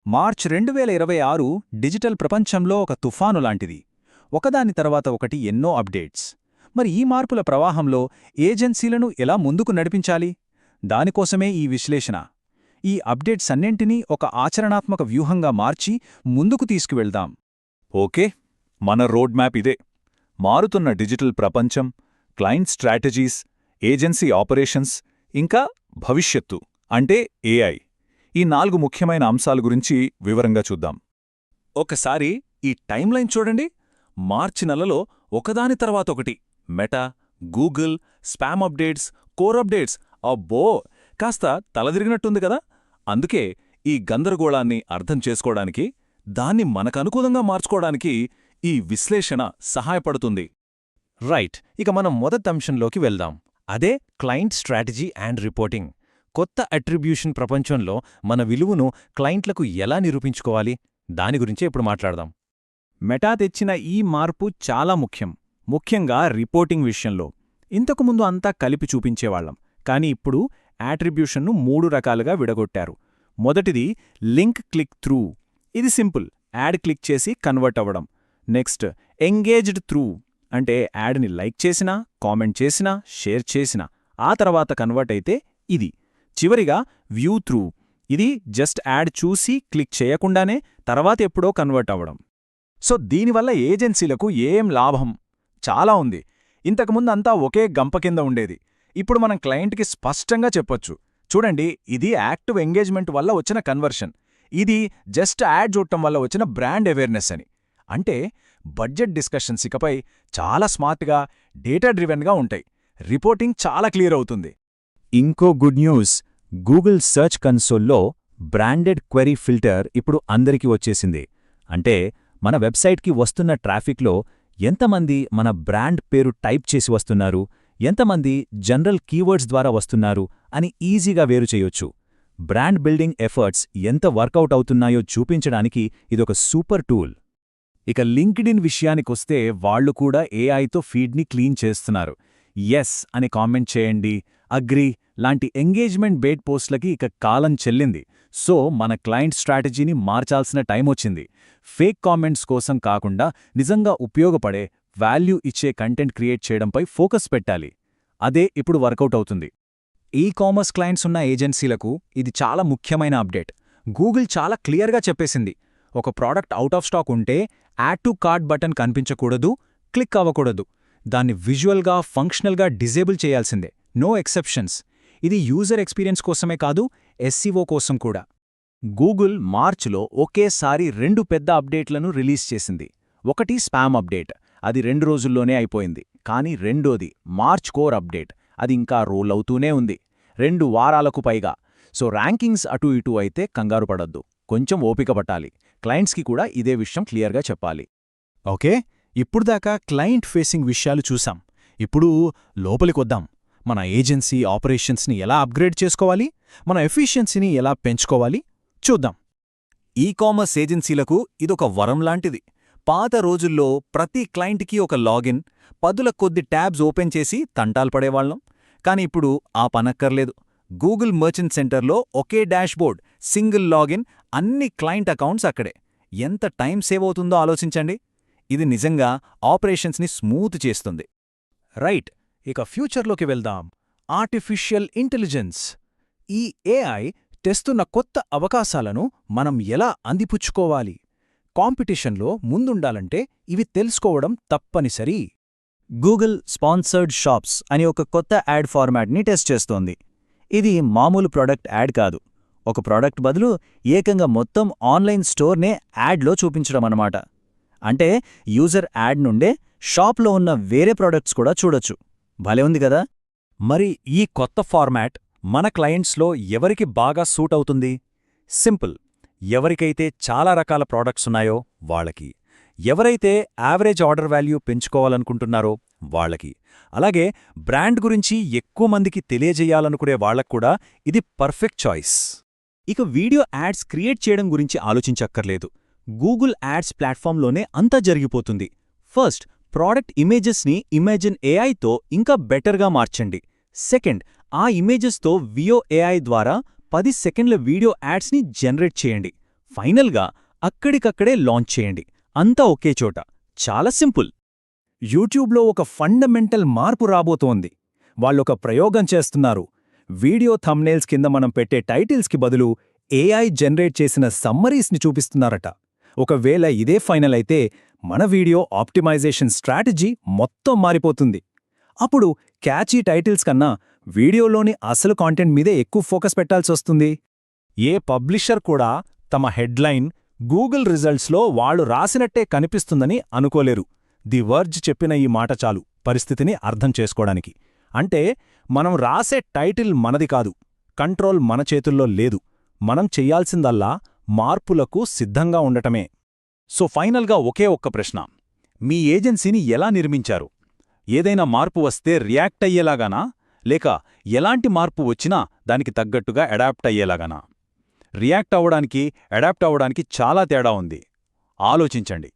March 2026 digital ప్రపంచంలో ఒక తుఫాను లాంటిది. ఒకదాని తర్వాత ఒకటి ఎన్నో అప్డేట్స్. మరి ఈ మార్పుల ప్రవాహంలో ఏజెన్సీలను ఎలా ముందుకు నడిపించాలి? దానికోసమే ఈ విశ్లేషణ. ఈ అప్డేట్స్ అన్నింటినీ ఒక ఆచరణాత్మక వ్యూహంగా మార్చి ముందుకు తీసుకువెళ్దాం. ఓకే, మన రోడ్ మ్యాప్ ఇదే. మారుతున్న డిజిటల్ ప్రపంచం, క్లయింట్ స్ట్రాటజీస్, ఏజెన్సీ ఆపరేషన్స్, ఇంకా భవిష్యత్తు అంటే ఏఐ. ఈ 4 ముఖ్యమైన అంశాల గురించి వివరంగా చూద్దాం. ఒకసారి ఈ టైమ్లైన్ చూడండి. మార్చి నెలలో ఒకదాని తర్వాత ఒకటి Meta, Google, spam updates, core updates. అబ్బో, కాస్త తలదిరిగినట్టుంది కదా. అందుకే ఈ గందరగోళాన్ని అర్థం చేసుకోవడానికి, దాన్ని మనకనుకూలంగా మార్చుకోవడానికి ఈ విశ్లేషణ సహాయపడుతుంది. రైట్, ఇక మనం మొదటి అంశంలోకి వెళ్దాం. అదే క్లయింట్ స్ట్రాటజీ అండ్ రిపోర్టింగ్. కొత్త అట్రిబ్యూషన్ ప్రపంచంలో మన విలువను క్లయింట్లకు ఎలా నిరూపించుకోవాలి, దాని గురించే ఇప్పుడు మాట్లాడదాం. మెటా తెచ్చిన ఈ మార్పు చాలా ముఖ్యంగా రిపోర్టింగ్ విషయంలో. ఇంతకుముందు అంతా కలిపి చూపించేవాళ్లం, కానీ ఇప్పుడు యాట్రిబ్యూషన్ను 3 రకాలుగా విడగొట్టారు. మొదటిది లింక్ క్లిక్ త్రూ. ఇది సింపుల్, యాడ్ క్లిక్ చేసి కన్వర్ట్ అవ్వడం. నెక్స్ట్ ఎంగేజ్డ్ త్రూ, అంటే యాడ్ని లైక్ చేసినా, కామెంట్ చేసినా, షేర్ చేసినా ఆ తర్వాత కన్వర్ట్ అయితే ఇది. చివరిగా వ్యూ త్రూ. ఇది జస్ట్ యాడ్ చూసి క్లిక్ చేయకుండానే తర్వాత ఎప్పుడో కన్వర్ట్ అవ్వడం. సో దీనివల్ల ఏజెన్సీలకు ఏం లాభం? చాలా ఉంది. ఇంతకుముందు అంతా ఒకే గంప కింద ఉండేది. ఇప్పుడు మనం క్లయింట్కి స్పష్టంగా చెప్పొచ్చు, చూడండి, ఇది యాక్టివ్ ఎంగేజ్మెంట్ వల్ల వచ్చిన కన్వర్షన్, ఇది జస్ట్ యాడ్ చూడటం వల్ల వచ్చిన బ్రాండ్ అవేర్నెస్ అని. అంటే బడ్జెట్ డిస్కషన్స్ ఇకపై చాలా స్మార్ట్గా, డేటా డ్రివెన్గా ఉంటాయి. రిపోర్టింగ్ చాలా క్లియర్ అవుతుంది. ఇంకో గుడ్ న్యూస్, గూగుల్ సర్చ్ కన్సోల్లో బ్రాండెడ్ క్వెరీ ఫిల్టర్ ఇప్పుడు అందరికీ వచ్చేసింది. అంటే మన వెబ్సైట్కి వస్తున్న ట్రాఫిక్లో ఎంతమంది మన బ్రాండ్ పేరు టైప్ చేసి వస్తున్నారు, ఎంతమంది జనరల్ కీవర్డ్స్ ద్వారా వస్తున్నారు అని ఈజీగా వేరు చేయొచ్చు. బ్రాండ్ బిల్డింగ్ ఎఫర్ట్స్ ఎంత వర్కౌట్ అవుతున్నాయో చూపించడానికి ఇదొక సూపర్ టూల్. ఇక లింక్డ్ఇన్ విషయానికొస్తే వాళ్లు కూడా ఏఐతో ఫీడ్ని క్లీన్ చేస్తున్నారు. ఎస్ అని కామెంట్ చేయండి, అగ్రీ లాంటి ఎంగేజ్మెంట్ బేట్ పోస్ట్లకి ఇక కాలం చెల్లింది. సో మన క్లయింట్ స్ట్రాటజీని మార్చాల్సిన టైం వచ్చింది. ఫేక్ కామెంట్స్ కోసం కాకుండా నిజంగా ఉపయోగపడే, వాల్యూ ఇచ్చే కంటెంట్ క్రియేట్ చేయడంపై ఫోకస్ పెట్టాలి. అదే ఇప్పుడు వర్కౌట్ అవుతుంది. ఈ-కామర్స్ క్లయింట్స్ ఉన్న ఏజెన్సీలకు ఇది చాలా ముఖ్యమైన అప్డేట్. గూగుల్ చాలా క్లియర్గా చెప్పేసింది, ఒక ప్రోడక్ట్ అవుట్ ఆఫ్ స్టాక్ ఉంటే యాడ్ టు కార్ట్ బటన్ కనిపించకూడదు, క్లిక్ అవ్వకూడదు. దాన్ని విజువల్గా, ఫంక్షనల్గా డిజేబుల్ చేయాల్సిందే. No exceptions. ఇది యూజర్ ఎక్స్పీరియన్స్ కోసమే కాదు, ఎస్సీఓ కోసం కూడా. గూగుల్ మార్చ్లో ఒకేసారి 2 పెద్ద అప్డేట్లను రిలీజ్ చేసింది. ఒకటి స్పామ్ అప్డేట్, అది 2 రోజుల్లోనే అయిపోయింది. కానీ రెండోది మార్చ్ కోర్ అప్డేట్, అది ఇంకా రోల్ అవుతూనే ఉంది, 2 వారాలకు పైగా. సో ర్యాంకింగ్స్ అటూ ఇటూ అయితే కంగారు పడొద్దు, కొంచెం ఓపిక పట్టాలి. క్లయింట్స్కి కూడా ఇదే విషయం క్లియర్గా చెప్పాలి. ఓకే, ఇప్పుడుదాకా క్లయింట్ ఫేసింగ్ విషయాలు చూసాం. ఇప్పుడు లోపలికొద్దాం. మన ఏజెన్సీ ఆపరేషన్స్ని ఎలా అప్గ్రేడ్ చేసుకోవాలి, మన ఎఫిషియన్సీని ఎలా పెంచుకోవాలి చూద్దాం. ఈ-కామర్స్ ఏజెన్సీలకు ఇదొక వరం లాంటిది. పాత రోజుల్లో ప్రతి క్లయింట్కి ఒక లాగిన్, పదుల కొద్ది ట్యాబ్స్ ఓపెన్ చేసి తంటాలు పడేవాళ్లం. కాని ఇప్పుడు ఆ పనక్కర్లేదు. గూగుల్ మర్చెంట్ సెంటర్లో ఒకే డాష్బోర్డ్, సింగిల్ లాగిన్, అన్ని క్లయింట్ అకౌంట్స్ అక్కడే. ఎంత టైం సేవ్ అవుతుందో ఆలోచించండి. ఇది నిజంగా ఆపరేషన్స్ని స్మూత్ చేస్తుంది. రైట్, ఇక ఫ్యూచర్లోకి వెళ్దాం. Artificial intelligence. ఈ ఏఐ తెస్తున్న కొత్త అవకాశాలను మనం ఎలా అందిపుచ్చుకోవాలి? కాంపిటీషన్లో ముందుండాలంటే ఇవి తెలుసుకోవడం తప్పనిసరి. గూగుల్ స్పాన్సర్డ్ షాప్స్ అని ఒక కొత్త యాడ్ ఫార్మాట్ని టెస్ట్ చేస్తోంది. ఇది మామూలు ప్రోడక్ట్ యాడ్ కాదు. ఒక ప్రోడక్ట్ బదులు ఏకంగా మొత్తం ఆన్లైన్ స్టోర్నే యాడ్లో చూపించడమన్నమాట. అంటే యూజర్ యాడ్ నుండే షాప్లో ఉన్న వేరే ప్రోడక్ట్స్ కూడా చూడొచ్చు. భలే ఉంది కదా. మరి ఈ కొత్త ఫార్మాట్ మన క్లయింట్స్లో ఎవరికి బాగా సూట్ అవుతుంది? సింపుల్, ఎవరికైతే చాలా రకాల ప్రోడక్ట్స్ ఉన్నాయో వాళ్ళకి, ఎవరైతే యావరేజ్ ఆర్డర్ వాల్యూ పెంచుకోవాలనుకుంటున్నారో వాళ్ళకి, అలాగే బ్రాండ్ గురించి ఎక్కువ మందికి తెలియజేయాలనుకునే వాళ్లక్కూడా ఇది పర్ఫెక్ట్ చాయిస్. ఇక వీడియో యాడ్స్ క్రియేట్ చేయడం గురించి ఆలోచించక్కర్లేదు. గూగుల్ యాడ్స్ ప్లాట్ఫామ్లోనే అంతా జరిగిపోతుంది. ఫస్ట్, ప్రోడక్ట్ ఇమేజెస్ని ఇమాజిన్ ఏఐతో ఇంకా బెటర్గా మార్చండి. సెకండ్, ఆ ఇమేజెస్తో వియో ఏఐ ద్వారా 10 సెకండ్ల వీడియో యాడ్స్ని జనరేట్ చేయండి. ఫైనల్గా అక్కడికక్కడే లాంచ్ చేయండి. అంతా ఒకే చోట. చాలా సింపుల్. యూట్యూబ్లో ఒక ఫండమెంటల్ మార్పు రాబోతోంది. వాళ్ళొక ప్రయోగం చేస్తున్నారు. వీడియో థంబ్నెయిల్స్ కింద మనం పెట్టే టైటిల్స్కి బదులు ఏఐ జనరేట్ చేసిన సమ్మరీస్ని చూపిస్తున్నారట. ఒకవేళ ఇదే ఫైనల్ అయితే మన వీడియో ఆప్టిమైజేషన్ స్ట్రాటజీ మొత్తం మారిపోతుంది. అప్పుడు క్యాచీ టైటిల్స్ కన్నా వీడియోలోని అసలు కాంటెంట్ మీదే ఎక్కువ ఫోకస్ పెట్టాల్సొస్తుంది. ఏ పబ్లిషర్ కూడా తమ హెడ్లైన్ గూగుల్ రిజల్ట్స్లో వాళ్ళు రాసినట్టే కనిపిస్తుందని అనుకోలేరు. ది వర్జ్ చెప్పిన ఈ మాట చాలు పరిస్థితిని అర్థం చేసుకోవడానికి. అంటే మనం రాసే టైటిల్ మనది కాదు, కంట్రోల్ మన చేతుల్లో లేదు. మనం చెయ్యాల్సిందల్లా మార్పులకు సిద్ధంగా ఉండటమే. సో ఫైనల్గా ఒకే ఒక్క ప్రశ్న. మీ ఏజెన్సీని ఎలా నిర్మించారు? ఏదైనా మార్పు వస్తే రియాక్ట్ అయ్యేలాగానా, లేక ఎలాంటి మార్పు వచ్చినా దానికి తగ్గట్టుగా అడాప్ట్ అయ్యేలాగానా? రియాక్ట్ అవ్వడానికి, అడాప్ట్ అవ్వడానికి చాలా తేడా ఉంది. ఆలోచించండి.